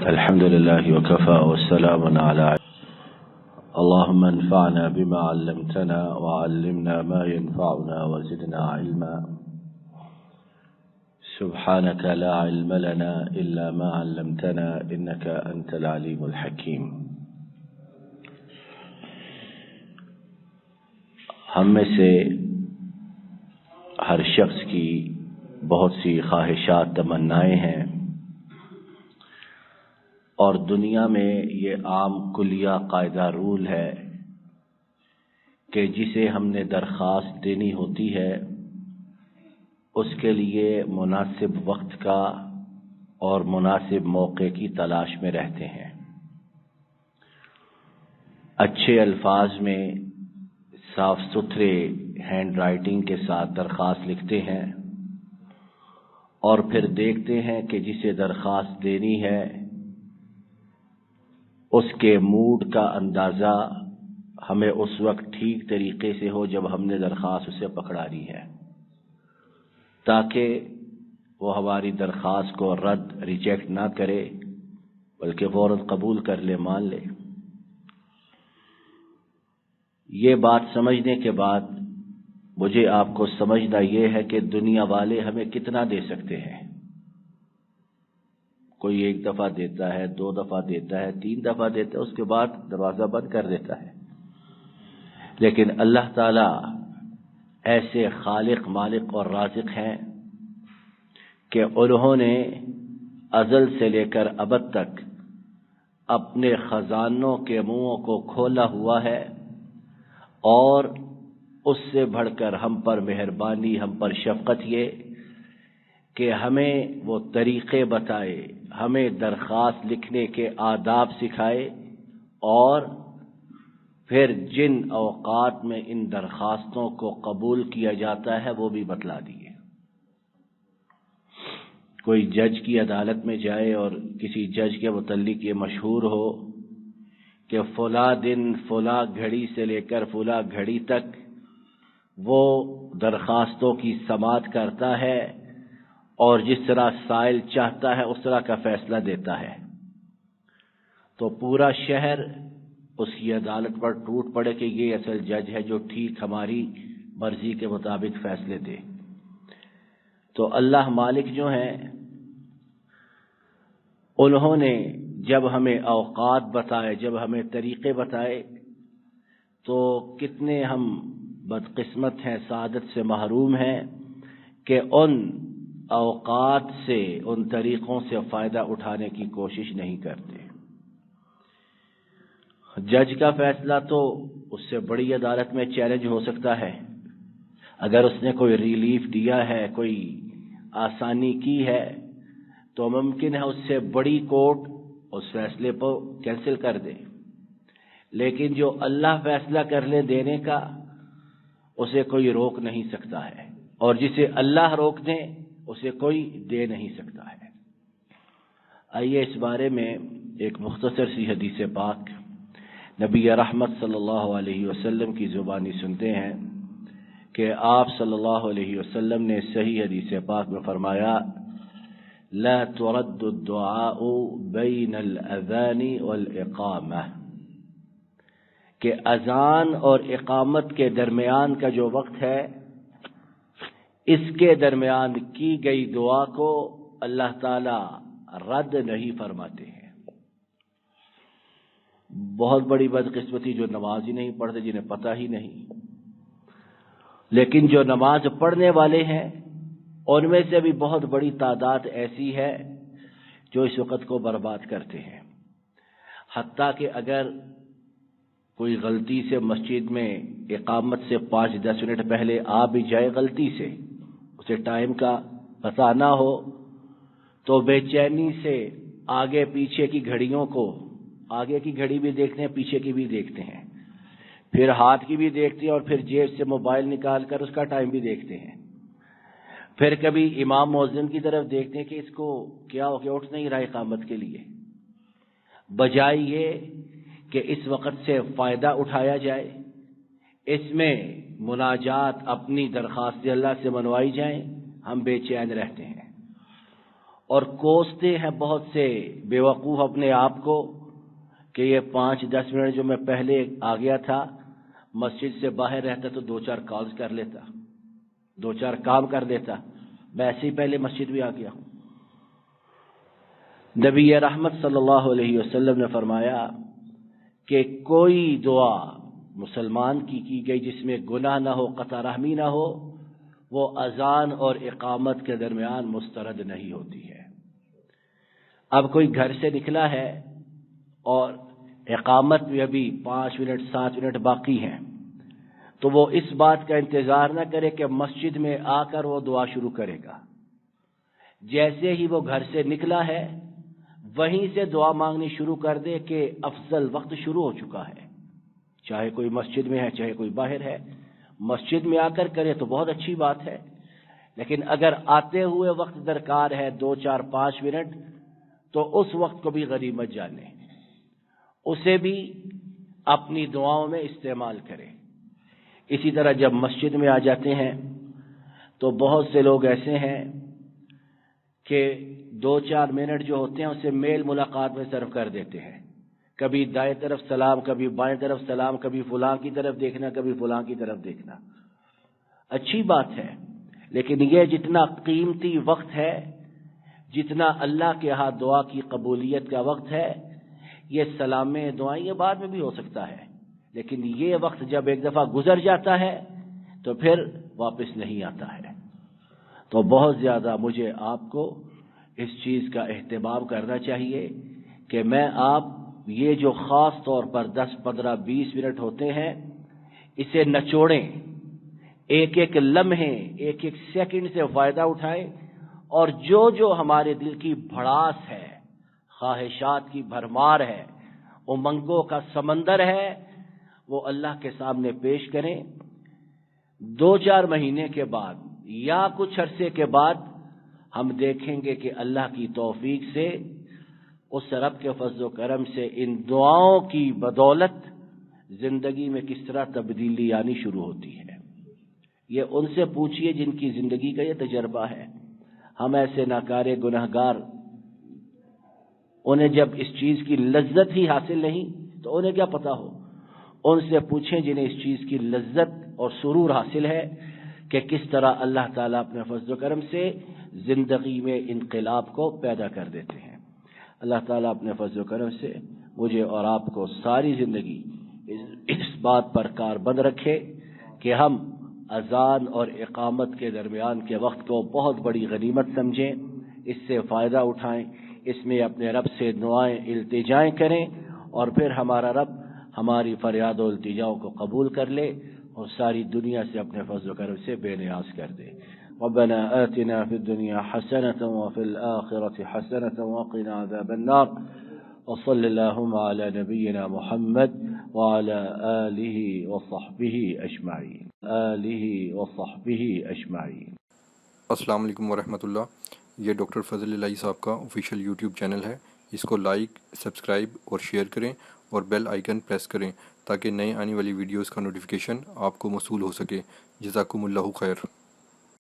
الحمد لله وكفى والسلام على اللهم انفعنا بما علمتنا وعلمنا ما ينفعنا وزدنا علما سبحانك لا علم لنا إلا ما علمتنا إنك أنت العليم الحكيم. ہم میں سے ہر شخص کی بہت سی خواہشات تمنائیں ہیں اور دنیا میں یہ عام کلیہ قاعدہ رول ہے کہ جسے ہم نے درخواست دینی ہوتی ہے اس کے لیے مناسب وقت کا اور مناسب موقع کی تلاش میں رہتے ہیں. اچھے الفاظ میں صاف ستھرے ہینڈ رائٹنگ کے ساتھ درخواست لکھتے ہیں اور پھر دیکھتے ہیں کہ جسے درخواست دینی ہے اس کے موڈ کا اندازہ ہمیں اس وقت ٹھیک طریقے سے ہو جب ہم نے درخواست اسے پکڑانی ہے، تاکہ وہ ہماری درخواست کو ریجیکٹ نہ کرے بلکہ فوراً قبول کر لے، مان لے. یہ بات سمجھنے کے بعد مجھے آپ کو سمجھنا یہ ہے کہ دنیا والے ہمیں کتنا دے سکتے ہیں. کوئی ایک دفعہ دیتا ہے، 2 دفعہ دیتا ہے، 3 دفعہ دیتا ہے، اس کے بعد دروازہ بند کر دیتا ہے. لیکن اللہ تعالی ایسے خالق مالک اور رازق ہیں کہ انہوں نے ازل سے لے کر ابد تک اپنے خزانوں کے منہوں کو کھولا ہوا ہے، اور اس سے بڑھ کر ہم پر مہربانی، ہم پر شفقت یہ کہ ہمیں وہ طریقے بتائے، ہمیں درخواست لکھنے کے آداب سکھائے، اور پھر جن اوقات میں ان درخواستوں کو قبول کیا جاتا ہے وہ بھی بتلا دیے. کوئی جج کی عدالت میں جائے اور کسی جج کے متعلق یہ مشہور ہو کہ فلاں دن فلاں گھڑی سے لے کر فلاں گھڑی تک وہ درخواستوں کی سماعت کرتا ہے اور جس طرح سائل چاہتا ہے اس طرح کا فیصلہ دیتا ہے، تو پورا شہر اس کی عدالت پر ٹوٹ پڑے کہ یہ اصل جج ہے جو ٹھیک ہماری مرضی کے مطابق فیصلے دے. تو اللہ مالک جو ہیں انہوں نے جب ہمیں اوقات بتائے، جب ہمیں طریقے بتائے، تو کتنے ہم بدقسمت ہیں، سعادت سے محروم ہیں کہ ان اوقات سے، ان طریقوں سے فائدہ اٹھانے کی کوشش نہیں کرتے. جج کا فیصلہ تو اس سے بڑی عدالت میں چیلنج ہو سکتا ہے. اگر اس نے کوئی ریلیف دیا ہے، کوئی آسانی کی ہے، تو ممکن ہے اس سے بڑی کورٹ اس فیصلے کو کینسل کر دے. لیکن جو اللہ فیصلہ کر لے دینے کا، اسے کوئی روک نہیں سکتا ہے، اور جسے اللہ روک دے اسے کوئی دے نہیں سکتا ہے. آئیے اس بارے میں ایک مختصر سی حدیث پاک نبی رحمت صلی اللہ علیہ وسلم کی زبانی سنتے ہیں کہ آپ صلی اللہ علیہ وسلم نے صحیح حدیث پاک میں فرمایا: لا ترد الدعاء بین الاذان والاقامہ، کہ اذان اور اقامت کے درمیان کا جو وقت ہے، اس کے درمیان کی گئی دعا کو اللہ تعالی رد نہیں فرماتے ہیں. بہت بڑی بدقسمتی جو نماز ہی نہیں پڑھتے، جنہیں پتہ ہی نہیں. لیکن جو نماز پڑھنے والے ہیں ان میں سے بھی بہت بڑی تعداد ایسی ہے جو اس وقت کو برباد کرتے ہیں. حتیٰ کہ اگر کوئی غلطی سے مسجد میں اقامت سے 5-10 منٹ پہلے آ بھی جائے، غلطی سے اسے ٹائم کا پتہ نہ ہو، تو بے چینی سے آگے پیچھے کی گھڑیوں کو، آگے کی گھڑی بھی دیکھتے ہیں، پیچھے کی بھی دیکھتے ہیں، پھر ہاتھ کی بھی دیکھتے ہیں، اور پھر جیب سے موبائل نکال کر اس کا ٹائم بھی دیکھتے ہیں. پھر کبھی امام مؤذن کی طرف دیکھتے ہیں کہ اس کو کیا ہو گیا، اٹھ نہیں رہا اقامت کے لیے. بجائے یہ کہ اس وقت سے فائدہ اٹھایا جائے، اس میں مناجات، اپنی درخواست اللہ سے منوائی جائیں، ہم بے چین رہتے ہیں. اور کوستے ہیں بہت سے بیوقوف اپنے آپ کو کہ یہ 5-10 منٹ جو میں پہلے آ گیا تھا مسجد سے باہر رہتا تو 2-4 کالز کر لیتا، 2-4 کام کر دیتا، میں ایسے ہی پہلے مسجد بھی آ گیا ہوں۔ نبی رحمت صلی اللہ علیہ وسلم نے فرمایا کہ کوئی دعا مسلمان کی گئی جس میں گناہ نہ ہو، قطع رحمی نہ ہو، وہ اذان اور اقامت کے درمیان مسترد نہیں ہوتی ہے۔ اب کوئی گھر سے نکلا ہے اور اقامت میں ابھی 5 منٹ 7 منٹ باقی ہیں، تو وہ اس بات کا انتظار نہ کرے کہ مسجد میں آ کر وہ دعا شروع کرے گا۔ جیسے ہی وہ گھر سے نکلا ہے وہیں سے دعا مانگنی شروع کر دے کہ افضل وقت شروع ہو چکا ہے، چاہے کوئی مسجد میں ہے چاہے کوئی باہر ہے۔ مسجد میں آ کر کرے تو بہت اچھی بات ہے، لیکن اگر آتے ہوئے وقت درکار ہے 2-4-5 منٹ تو اس وقت کو بھی غنیمت جانے، اسے بھی اپنی دعاؤں میں استعمال کرے۔ اسی طرح جب مسجد میں آ جاتے ہیں تو بہت سے لوگ ایسے ہیں کہ 2-4 منٹ جو ہوتے ہیں اسے میل ملاقات میں صرف کر دیتے ہیں، کبھی دائیں طرف سلام، کبھی بائیں طرف سلام، کبھی فلاں کی طرف دیکھنا، کبھی فلاں کی طرف دیکھنا۔ اچھی بات ہے، لیکن یہ جتنا قیمتی وقت ہے، جتنا اللہ کے ہاں دعا کی قبولیت کا وقت ہے، یہ سلامیں دعائیں یہ بعد میں بھی ہو سکتا ہے، لیکن یہ وقت جب ایک دفعہ گزر جاتا ہے تو پھر واپس نہیں آتا ہے۔ تو بہت زیادہ مجھے آپ کو اس چیز کا اہتمام کرنا چاہیے کہ میں آپ یہ جو خاص طور پر 10-15-20 منٹ ہوتے ہیں اسے نچوڑیں، ایک ایک لمحے ایک ایک سیکنڈ سے فائدہ اٹھائیں، اور جو جو ہمارے دل کی بھڑاس ہے، خواہشات کی بھرمار ہے، امنگوں کا سمندر ہے، وہ اللہ کے سامنے پیش کریں۔ 2-4 مہینے کے بعد یا کچھ عرصے کے بعد ہم دیکھیں گے کہ اللہ کی توفیق سے، اس رب کے فضل و کرم سے ان دعاؤں کی بدولت زندگی میں کس طرح تبدیلی آنی شروع ہوتی ہے۔ یہ ان سے پوچھئے جن کی زندگی کا یہ تجربہ ہے۔ ہم ایسے ناکارے گنہگار، انہیں جب اس چیز کی لذت ہی حاصل نہیں تو انہیں کیا پتا ہو۔ ان سے پوچھیں جنہیں اس چیز کی لذت اور سرور حاصل ہے کہ کس طرح اللہ تعالیٰ اپنے فضل و کرم سے زندگی میں انقلاب کو پیدا کر دیتے ہیں۔ اللہ تعالیٰ اپنے فضل و کرم سے مجھے اور آپ کو ساری زندگی اس بات پر کاربند رکھے کہ ہم اذان اور اقامت کے درمیان کے وقت کو بہت بڑی غنیمت سمجھیں، اس سے فائدہ اٹھائیں، اس میں اپنے رب سے دعائیں التجائیں کریں، اور پھر ہمارا رب ہماری فریاد و التجاؤں کو قبول کر لے اور ساری دنیا سے اپنے فضل و کرم سے بے نیاز کر دے۔ ربنا آتنا في الدنيا حسنة وفي الآخرة حسنة وقنا عذاب النار، وصل اللهم على نبينا محمد وعلى آله وصحبه أجمعين۔ السلام علیکم ورحمۃ اللہ۔ یہ ڈاکٹر فضل الہی صاحب کا آفیشیل یوٹیوب چینل ہے، اس کو لائک، سبسکرائب اور شیئر کریں اور بیل آئیکن پریس کریں تاکہ نئے آنے والی ویڈیوز کا نوٹیفیکیشن آپ کو موصول ہو سکے۔ جزاکم اللہ خیر۔